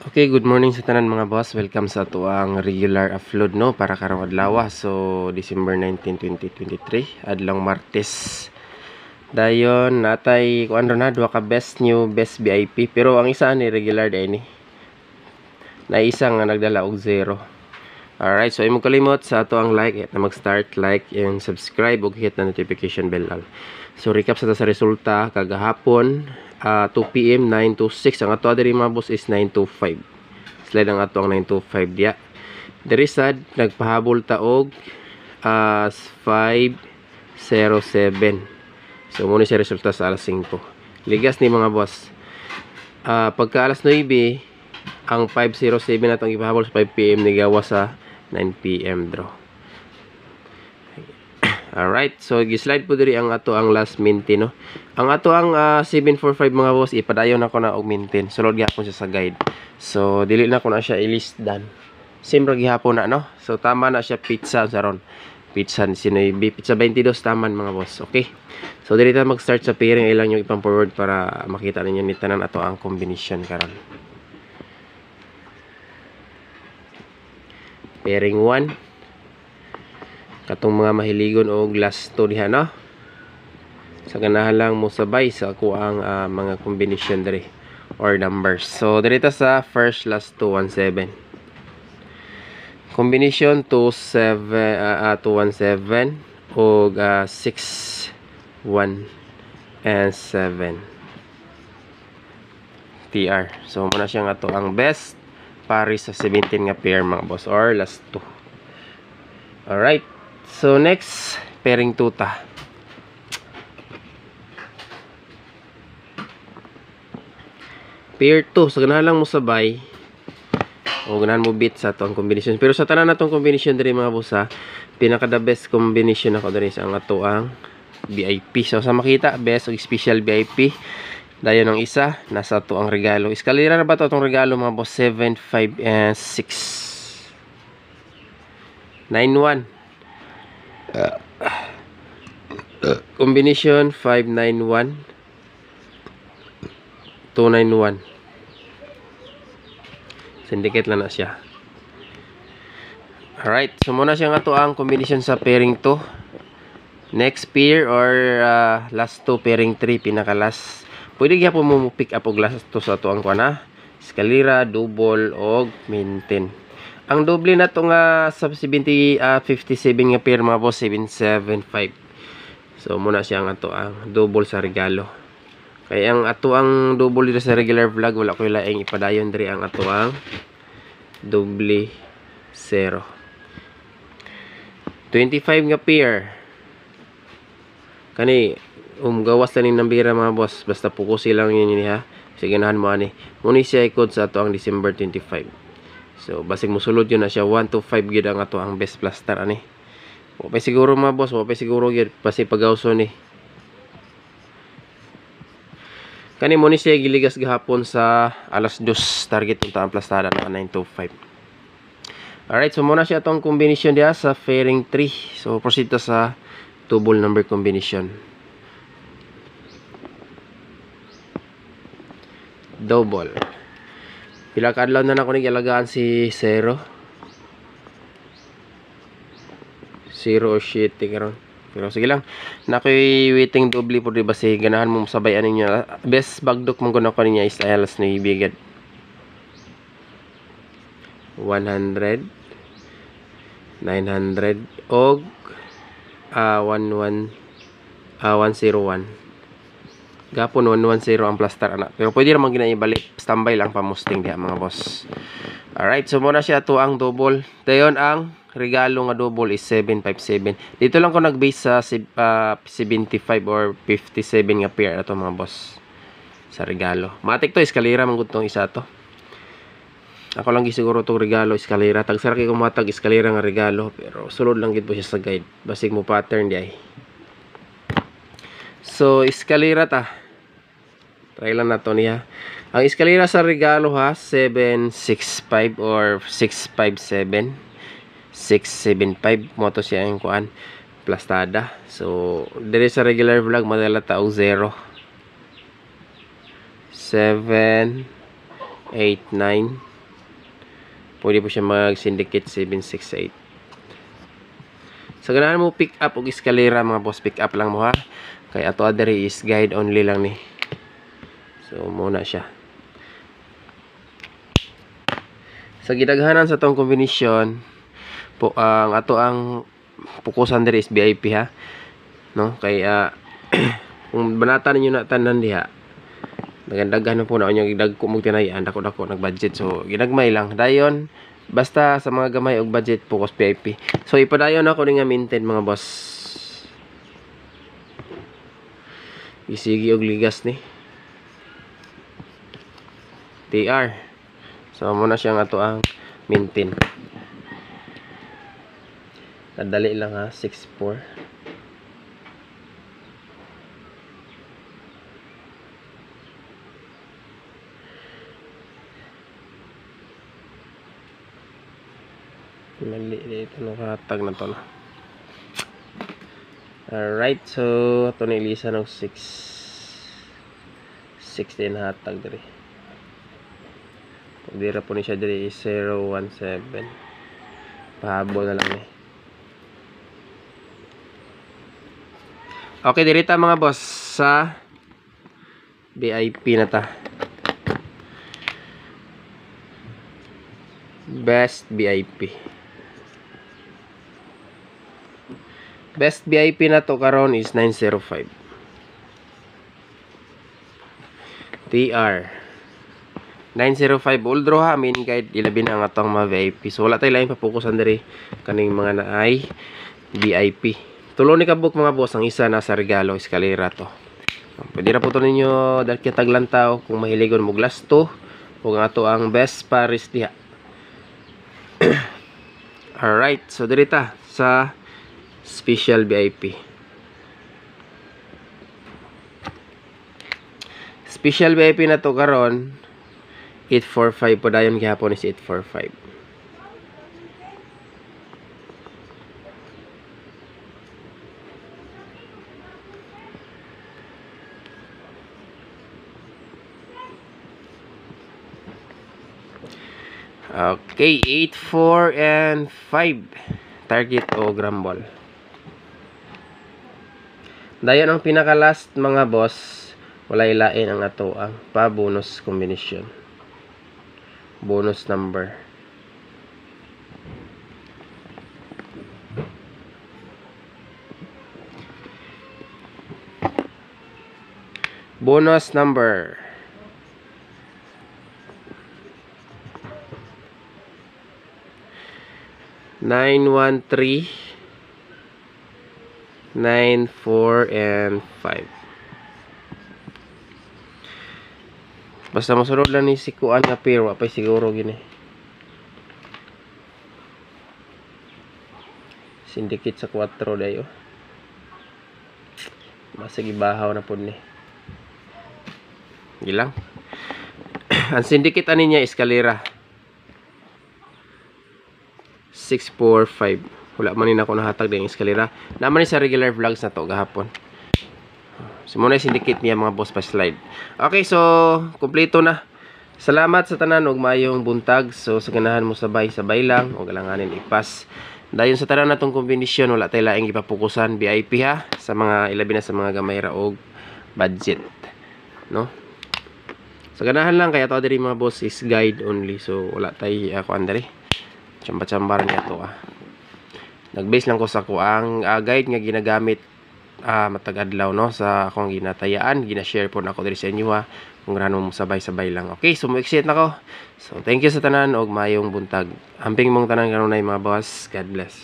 Okay, good morning sa tanan mga boss. Welcome sa tuang regular upload no para karong adlaw. So December 19, 2023, adlong Martes. Dayon natay kuan ron na duha ka best new best VIP pero ang isa ni regular day ni. Na isa nga nagdala og 0. Alright, so imong kalimot sa ato ang like na mag-start like and subscribe ug hit na notification bell all. So recap sa resulta kagahapon 2 PM 9:26 ang ato diri mga boss is 9:25. Slide ang ato ang 9:25 dia. Diri sad nagpahabol ta og 5:07. So mo ni sa resulta sa alas 5. Ligas ni mga boss. Pagka alas 9 ang 5:07 natong ipahabol sa 5 PM ni gawa sa 9 PM draw. Alright, so gi-slide po diri ang ato ang last minty no. Ang ato ang 745 mga boss ipadayon na ko na og mintin. Sulod gyapon siya sa guide. So dili na ko na siya i-list dan. Same ra gihapon na no. So tama na siya pizza sa ron. Pizza sinoybi, pizza 22 taman mga boss. Okay. So dili ta mag-start sa pairing ilang yung ipang forward para makita ninyo ni tanan ato ang combination karon. Pairing 1 katong mga mahiligon og last 2 diha no. Sa ganahan lang mo sabay sa ako ang mga combination diri or numbers. So diri ta sa first last 217. Combination 217 og 6 1 and 7 TR. So muna siya nga to ang best paris sa 17 nga pair mga boss or last 2. Alright. So next pairing 2 ta. Pair 2 so ganahan lang mo sabay o ganahan mo beat sa atong combination. Pero sa tanan natong combination diri mga boss pinaka the best combination ako diri sa ang ato ang VIP. So sa makita best og special VIP. Dayon ang isa nasa ato ang regalo. Eskalera na ba to atong regalo mga boss? 7 5 and 6 9 1 combination 591 291. Syndicate lang na siya. Alright, so muna siya nga to ang combination sa pairing 2. Next pair or last 2 pairing 3 pinaka last. Pwede gyapon mo pick up og last 2 sa to ang kuana. Eskalera, double og maintain. Ang doble na to nga sa 57 nga pair mga boss 775. So muna siya nga to ang double sa regalo. Kaya ang ato ang double dito sa regular vlog wala ko laing ipadayon diri ang ato ang doble 0. 25 nga pair. Kani gawas lang ng bira mga boss basta pukusi lang yun ha. Sige ganahan mo ani. Muni siya ikot sa ato ang December 25. So basig mosulod yun na siya 1 to 5 gyud ang ato ang best plaster ani. Wa pa siguro mga boss, wa pa siguro gyud basi pagawso ni. Kani mo ni siya giligas gahapon sa alas 2 target punta ang plastada na 925. Alright, so muna siya itong combination diya sa pairing 3. So proceed ta sa double number combination. Double. Pila ka adlaw na ako nagalagaan si 0. 0 or shit karon. Pero sige lang. Nakoy waiting doble po di ba si ganahan mo sabayan ninyo. Best bagdok mong kuno ko niya is alas na ibigad. 100 900 og 101 101. Gapon 110 ang plaster ana. Pero pwede ra man ginaibalik. Standby lang pa musting diha mga boss. Alright, so muna siya to ang double. Dayon ang regalo nga double is 757. Dito lang ko nag-base sa 75 or 57 nga pair ato mga boss. Sa regalo. Matik to eskalera man gud tong isa to. Ako lang gisiguro tong regalo eskalera. Tagsara kay kumatag eskalera nga regalo pero sulod lang gid po siya sa guide. Basig mo pattern di ay. So eskalera ta. Try lang nato niya. Ang eskalera sa regalo 765 or 657. 675 mo to siya ang kuan plastada. So diri sa regular vlog madala ta og 0 7 8 9 pwede po siya mag-syndicate 768. So ganahan mo pick up og eskalera mga boss, pick up lang mo ha. Kay ato adiri is guide only lang ni. So muna siya. Sa gidaghanan sa tong combination po ang ato ang pukusan diri is VIP ha. No? Kay kung banata ninyo na tanan diha, nagandaghan po na unyong gidagko mo tinayan, dako-dako nag-budget. So ginagmay lang. Dayon basta sa mga gamay og budget focus VIP. So ipadayon ako ni nga maintain mga boss. Isigi og ligas ni TR. So muna siya nga to ang maintain. Kadali lang ha, 6-4. Mali dito nakatag na to na. Alright, so ito na ilisa ng 6 din hatag diri. Dira po ni siya diri 017. Pahabol na lang ni. Okay, diri ta mga boss sa VIP na ta. Best VIP. Best VIP na to karon is 905. TR 905 Uldro ha, main guide ilabin ang atong mga VIP. So wala tay lain papokusan diri kaning mga naay VIP. Tulo ni kabuk mga boss, ang isa nasa regalo eskalera to. Pwede ra po to ninyo dahil kitaglantaw kung mahiligon mo glass to kung ato ang best Paris diha. Alright, so diri ta sa special VIP. Special VIP na to karon 845 po dayon gihapon is 845. Okay, 8, 4, and 5. Target o gramball. Dayon ang pinaka last mga boss, walay lain ang ato ang pa bonus combination. Bonus number. Bonus number. Nine, 1, 3, 9, 4, and 5. Basta masunod lang ni si Kuan nga pair, wapay siguro gini. Syndicate sa 4 dayo. Basta gibahaw na pud ni. Gilang. Ang syndicate ani niya eskalera. 645. Wala man ni ako nahatag ding eskalera. Naman ni sa regular vlogs na to gahapon. So muna syndicate niya mga boss pa slide. Okay, so kompleto na. Salamat sa tanan og mayong buntag. So sa ganahan mo sabay-sabay lang og alanganin ipas. Dayon sa tanan natong kombinasyon wala tay laing ipapukusan VIP ha sa mga ilabi na sa mga gamay ra og budget, no? Sa ganahan lang kaya to diri mga boss is guide only. So wala tay ako andari. Chamba-chambar niya to Nag-base lang ko sa ang guide nga ginagamit matag-adlaw no sa akong ginatayaan, gina-share po na ako diri sa inyo ha. Kung gano mo sabay-sabay lang. Okay, so mo-excited na ko. So thank you sa tanan og mayong buntag. Amping mong tanan kanunay mga boss. God bless.